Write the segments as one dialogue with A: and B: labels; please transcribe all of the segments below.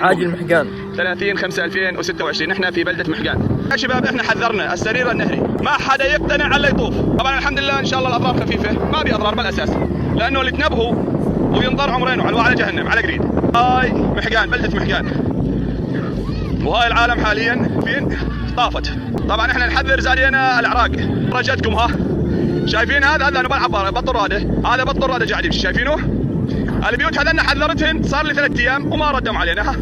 A: عاجل محقان
B: 30/5/2026. نحن في بلدة محقان يا شباب. احنا حذرنا السرير النهري، ما حدا يقتنع الا يطوف. طبعا الحمد لله ان شاء الله الاضرار خفيفة، ما بي اضرار بالاساس، لانه اللي تنبهوا وينضر عمرين وعلى على جهنم على قريد. هاي محقان، بلدة محقان، وهاي العالم حاليا فين طافت. طبعا احنا نحذر زادينا الاعراق. رجتكم ها، شايفين هذا انا بلعب بط الراده، هذا بط الراده قاعد يمشي، شايفينه؟ البيوت هذا حذرتهن صار لي 3 ايام وما ردهم علينا.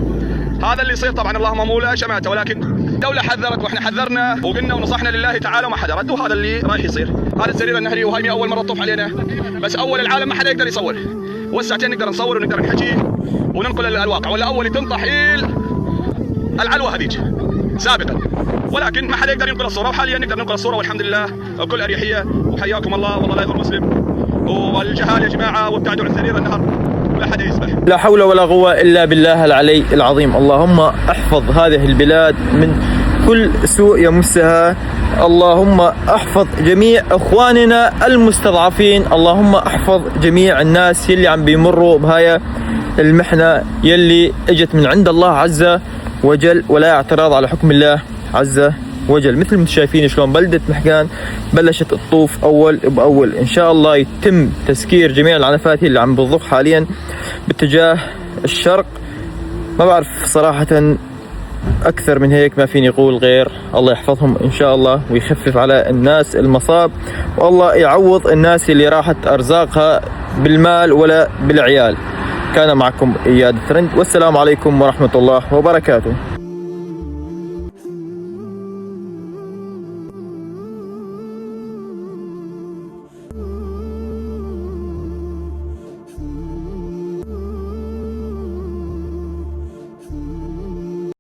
B: هذا اللي يصير. طبعا اللهم مو لا شماته، ولكن الدوله حذرت واحنا حذرنا وقلنا ونصحنا لله تعالى وما حدا رد، وهذا اللي رايح يصير. هذا السرير النهري، وهي اول مره تطوف علينا، بس اول العالم ما حدا يقدر يصور. والساعتين نقدر نصور ونقدر نحكي وننقل الواقع، ولا اول تنطحيل العلوه هذيك سابقا، ولكن ما حدا يقدر ينقل الصوره، وحاليا نقدر ننقل الصوره والحمد لله بكل اريحيه. وحياكم الله، والله لا يضر مسلم. والجهال يا جماعه، وابتعدوا عن سرير النهر ولا حدا يسبح.
A: لا حول ولا قوة إلا بالله العلي العظيم. اللهم احفظ هذه البلاد من كل سوء يمسها. اللهم احفظ جميع اخواننا المستضعفين. اللهم احفظ جميع الناس يلي عم بيمروا بهاي المحنة يلي اجت من عند الله عز وجل، ولا اعتراض على حكم الله عز وجل. مثل ما شايفين شلون بلدة محقان بلشت تطوف اول باول. ان شاء الله يتم تسكير جميع العنفات اللي عم بتضخ حاليا باتجاه الشرق. ما بعرف صراحة اكثر من هيك ما فيني اقول غير الله يحفظهم ان شاء الله، ويخفف على الناس المصاب، والله يعوض الناس اللي راحت ارزاقها بالمال ولا بالعيال. كان معكم اياد ترند، والسلام عليكم ورحمة الله وبركاته.